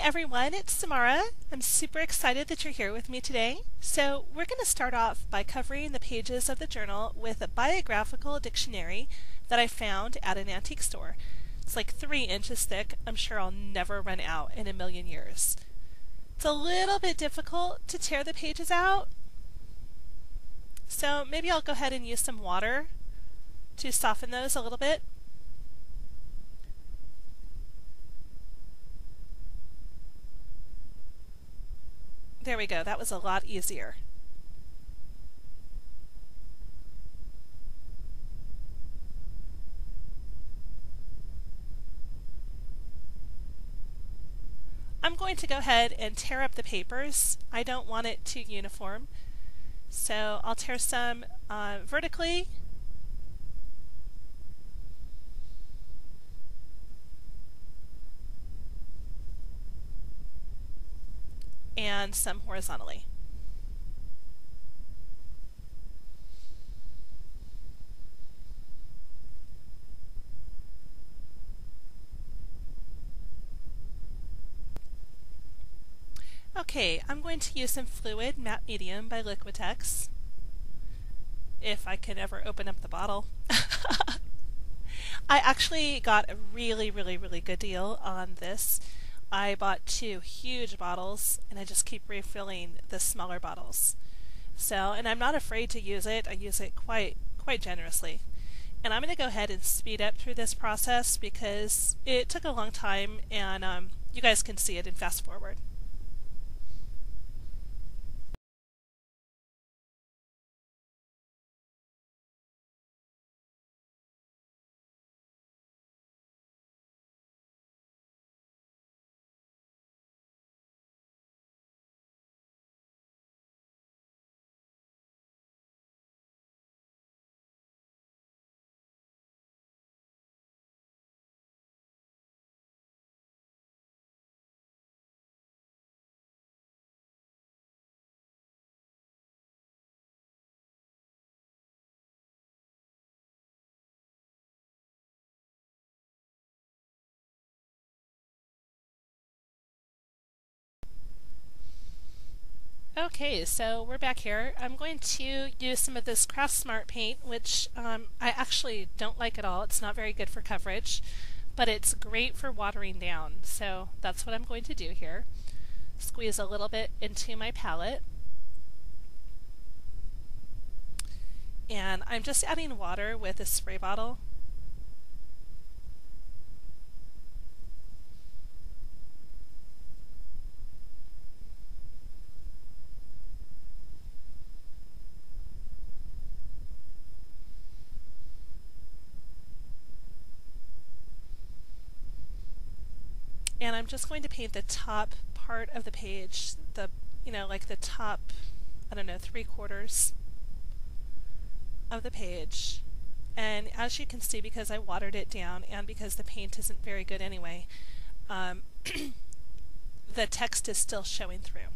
everyone, it's Samara. I'm super excited that you're here with me today. So we're going to start off by covering the pages of the journal with a biographical dictionary that I found at an antique store. It's like 3 inches thick. I'm sure I'll never run out in a million years. It's a little bit difficult to tear the pages out, so maybe I'll go ahead and use some water to soften those a little bit. There we go, that was a lot easier. I'm going to go ahead and tear up the papers. I don't want it too uniform, so I'll tear some vertically and some horizontally. Okay, I'm going to use some fluid matte medium by Liquitex, if I can ever open up the bottle. I actually got a really good deal on this. I bought 2 huge bottles and I just keep refilling the smaller bottles. So, and I'm not afraid to use it. I use it quite generously. And I'm going to go ahead and speed up through this process because it took a long time, and you guys can see it and fast forward. Okay, so we're back here. I'm going to use some of this Craft Smart paint, which I actually don't like at all. It's not very good for coverage, but it's great for watering down. So that's what I'm going to do here. Squeeze a little bit into my palette. And I'm just adding water with a spray bottle. And I'm just going to paint the top part of the page, like the top, I don't know, 3/4 of the page. And as you can see, because I watered it down and because the paint isn't very good anyway, the text is still showing through.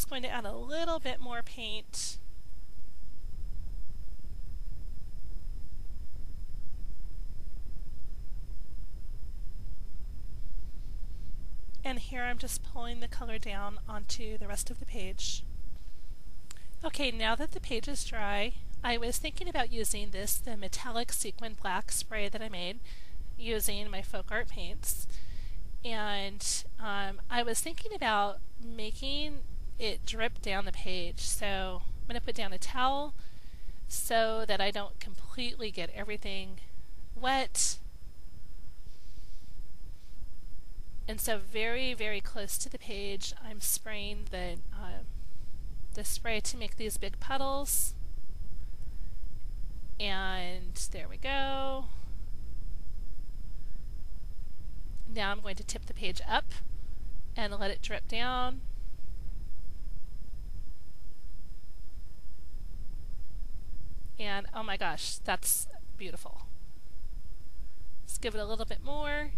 Going to add a little bit more paint. And here I'm just pulling the color down onto the rest of the page. Okay, now that the page is dry, I was thinking about using the metallic sequin black spray that I made using my folk art paints. And I was thinking about making it drip down the page. So I'm going to put down a towel so that I don't completely get everything wet. And so very close to the page, I'm spraying the spray to make these big puddles. And there we go. Now I'm going to tip the page up and let it drip down. And oh my gosh, that's beautiful. Let's give it a little bit more.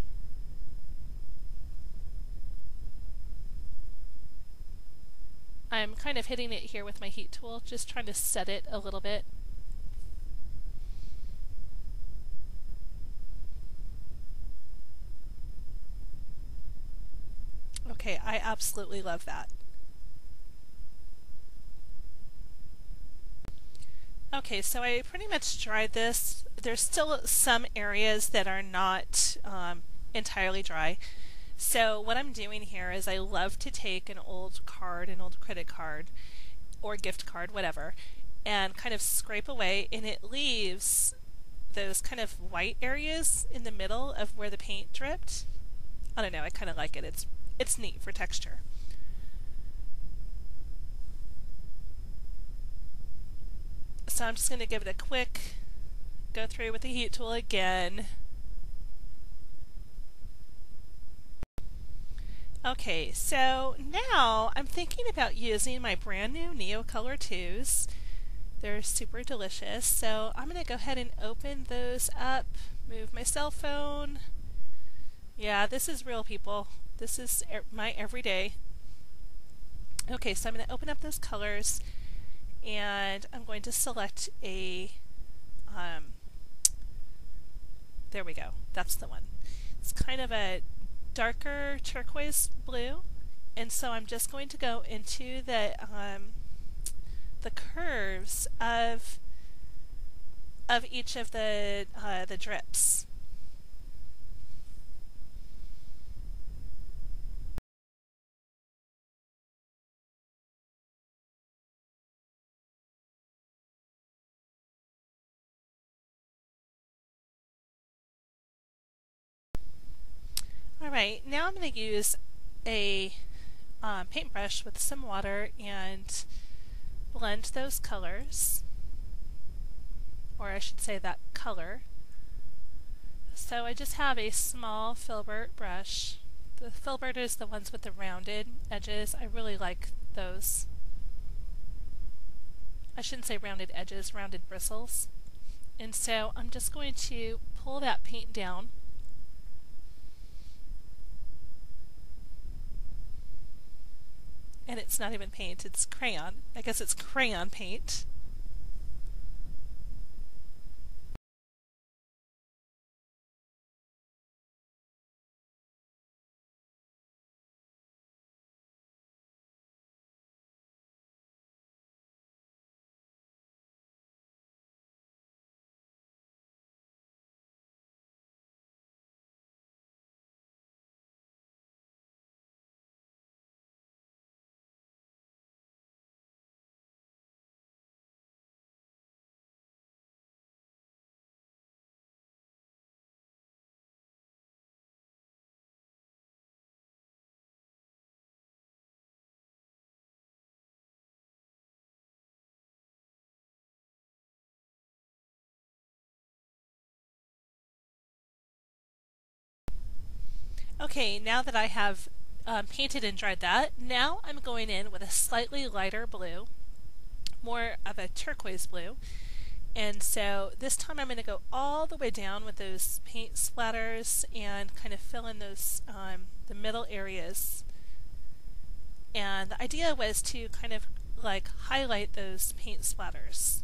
I'm kind of hitting it here with my heat tool, just trying to set it a little bit. Okay, I absolutely love that. Okay, so I pretty much dried this. There's still some areas that are not entirely dry. So what I'm doing here is I love to take an old card, an old credit card, or gift card, whatever, and kind of scrape away, and it leaves those kind of white areas in the middle of where the paint dripped. I don't know, I kind of like it. It's neat for texture. So I'm just going to give it a quick go through with the heat tool again. Okay, so now I'm thinking about using my brand new Neocolor 2s. They're super delicious, so I'm going to go ahead and open those up, move my cell phone. Yeah, this is real, people. This is my everyday. Okay, so I'm going to open up those colors, and I'm going to select a, there we go, that's the one. It's kind of a darker turquoise blue, and so I'm just going to go into the curves of each of the drips. Alright, now I'm going to use a paintbrush with some water and blend those colors, or I should say that color. So I just have a small filbert brush. The filbert is the ones with the rounded edges. I really like those. I shouldn't say rounded edges, rounded bristles. And so I'm just going to pull that paint down. And it's not even paint, it's crayon. I guess it's crayon paint. Okay, now that I have painted and dried that, now I'm going in with a slightly lighter blue, more of a turquoise blue. And so this time I'm going to go all the way down with those paint splatters and kind of fill in those the middle areas. And the idea was to kind of like highlight those paint splatters.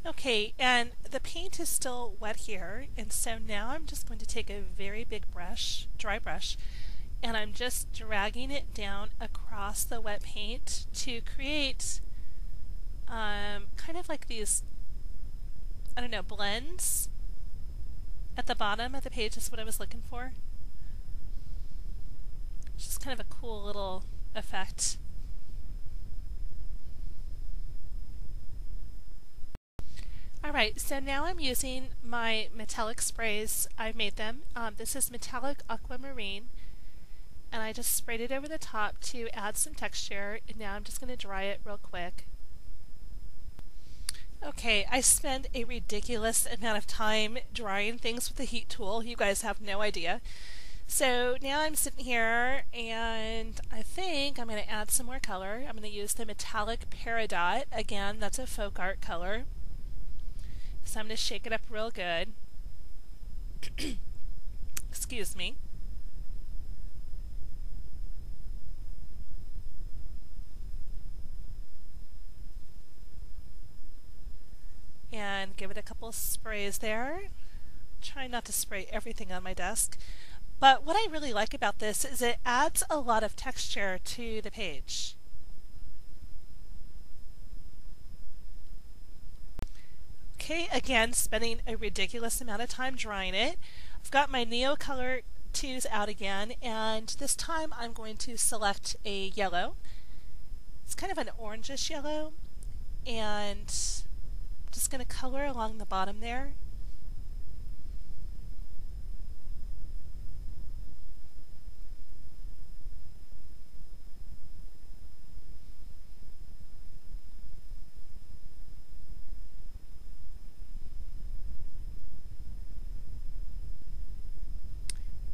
Okay, and the paint is still wet here, and so now I'm just going to take a very big brush, dry brush, and I'm just dragging it down across the wet paint to create kind of like these, I don't know, blends at the bottom of the page is what I was looking for. It's just kind of a cool little effect. Alright, so now I'm using my metallic sprays. I've made them. This is metallic aquamarine, and I just sprayed it over the top to add some texture, and now I'm just going to dry it real quick. Okay, I spend a ridiculous amount of time drying things with a heat tool. You guys have no idea. So now I'm sitting here and I think I'm going to add some more color. I'm going to use the metallic peridot. Again, that's a folk art color. So I'm going to shake it up real good. Excuse me. And give it a couple sprays there. Try not to spray everything on my desk. But what I really like about this is it adds a lot of texture to the page. Okay, again, spending a ridiculous amount of time drying it. I've got my Neo Color 2s out again, and this time I'm going to select a yellow. It's kind of an orangish yellow, and I'm just going to color along the bottom there.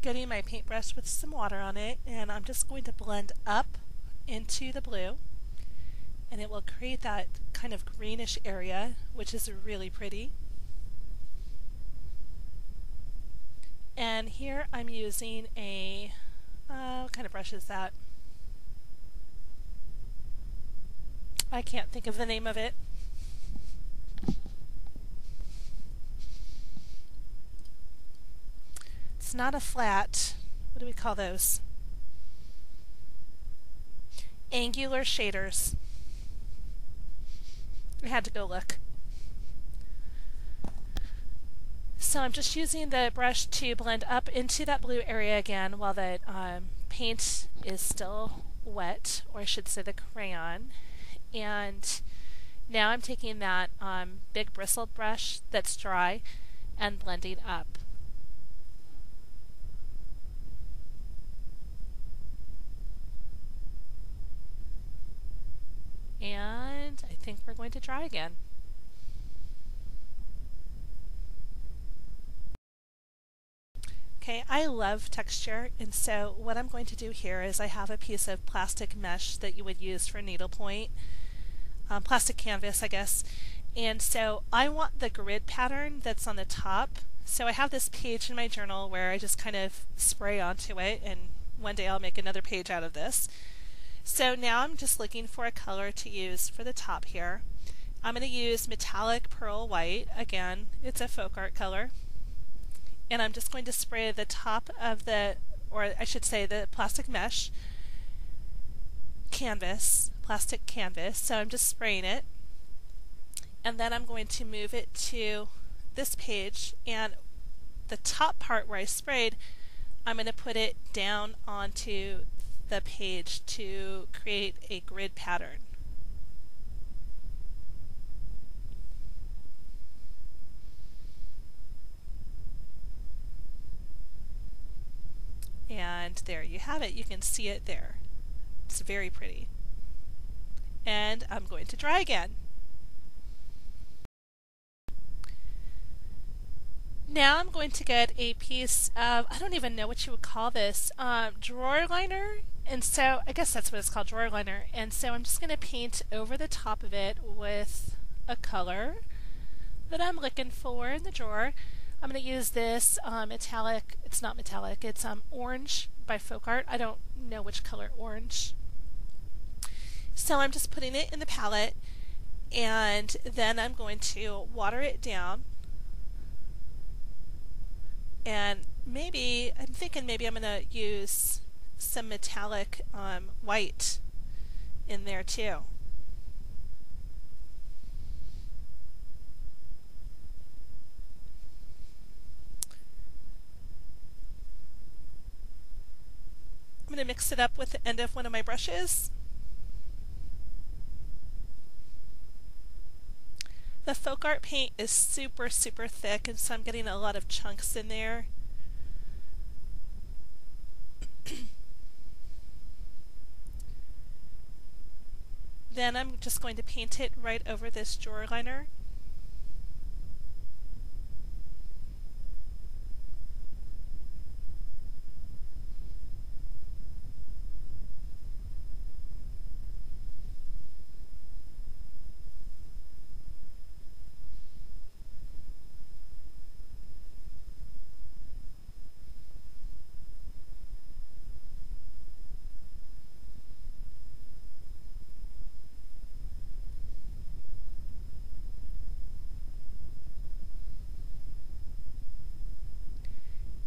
Getting my paintbrush with some water on it, and I'm just going to blend up into the blue, and it will create that kind of greenish area, which is really pretty. And here I'm using a, what kind of brush is that? I can't think of the name of it. It's not a flat. What do we call those? Angular shaders. I had to go look. So I'm just using the brush to blend up into that blue area again while the paint is still wet, or I should say the crayon. And now I'm taking that big bristled brush that's dry and blending up. And I think we're going to try again. Okay, I love texture, and so what I'm going to do here is I have a piece of plastic mesh that you would use for needlepoint, plastic canvas, I guess, and so I want the grid pattern that's on the top. So I have this page in my journal where I just kind of spray onto it, and one day I'll make another page out of this. So now I'm just looking for a color to use for the top here. I'm going to use metallic pearl white. Again, it's a folk art color. And I'm just going to spray the top of the, or I should say the plastic mesh canvas, plastic canvas. So I'm just spraying it. And then I'm going to move it to this page, and the top part where I sprayed, I'm going to put it down onto the page to create a grid pattern. And there you have it. You can see it there. It's very pretty. And I'm going to try again. Now I'm going to get a piece of, I don't even know what you would call this, drawer liner. And so I guess that's what it's called, drawer liner. And so I'm just going to paint over the top of it with a color that I'm looking for in the drawer. I'm going to use this metallic, it's not metallic, it's orange by Folk Art. I don't know which color orange. So I'm just putting it in the palette, and then I'm going to water it down. And maybe, I'm thinking maybe I'm going to use some metallic white in there too. I'm I'm going to mix it up with the end of one of my brushes. The folk art paint is super thick, and so I'm getting a lot of chunks in there. Then I'm just going to paint it right over this drawer liner.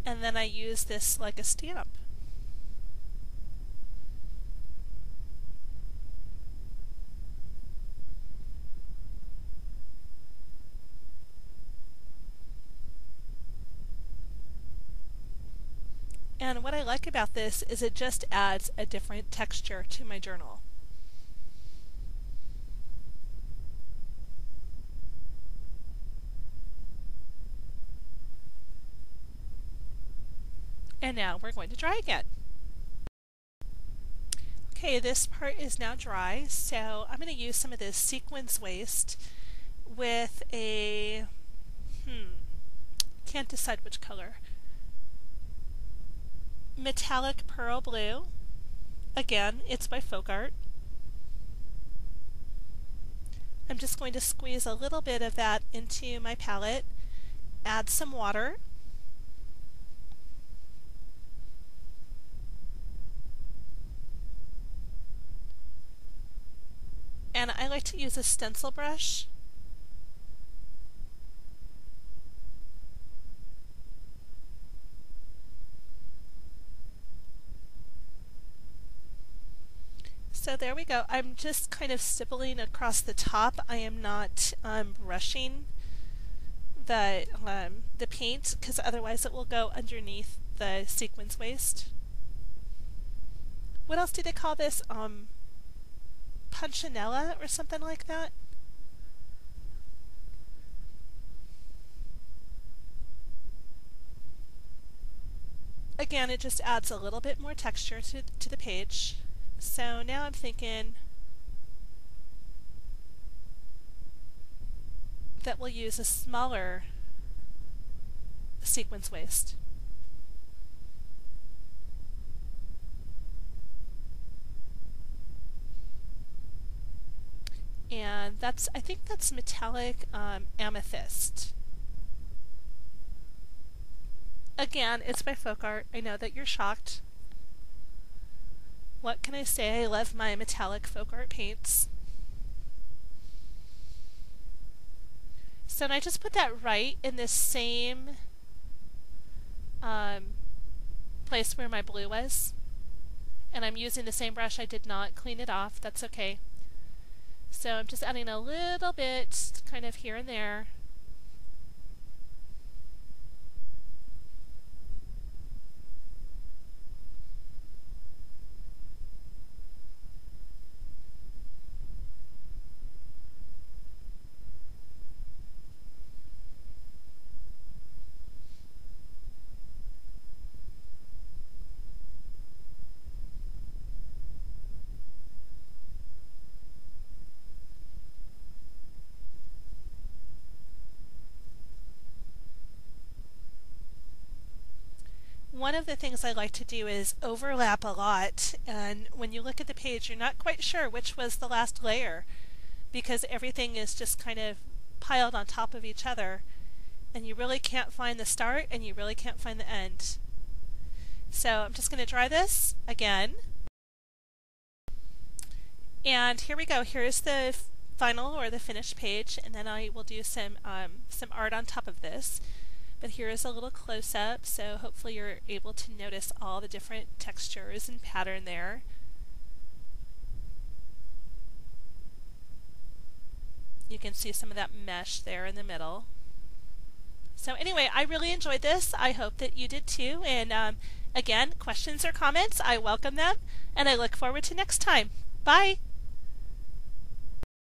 And then I use this like a stamp. And what I like about this is it just adds a different texture to my journal. And now we're going to dry again. Okay, this part is now dry, so I'm going to use some of this sequins waste with a, can't decide which color. Metallic pearl blue. Again, it's by Folk Art. I'm just going to squeeze a little bit of that into my palette, add some water. And I like to use a stencil brush. So there we go. I'm just kind of stippling across the top. I am not brushing the paint, because otherwise it will go underneath the sequins waste. What else do they call this? Punchinella or something like that? Again, it just adds a little bit more texture to the page. So now I'm thinking that we'll use a smaller sequins waste. And I think that's metallic amethyst. Again, it's by Folk Art. I know that you're shocked. What can I say? I love my metallic Folk Art paints. So and I just put that right in this same place where my blue was. And I'm using the same brush. I did not clean it off. That's okay. So I'm just adding a little bit kind of here and there. One of the things I like to do is overlap a lot, and when you look at the page you're not quite sure which was the last layer because everything is just kind of piled on top of each other and you really can't find the start and you really can't find the end. So I'm just going to dry this again, and here we go. Here's the final or the finished page, and then I will do some art on top of this. But here is a little close-up, so hopefully you're able to notice all the different textures and pattern there. You can see some of that mesh there in the middle. So anyway, I really enjoyed this. I hope that you did too. And Again, questions or comments, I welcome them, and I look forward to next time. Bye!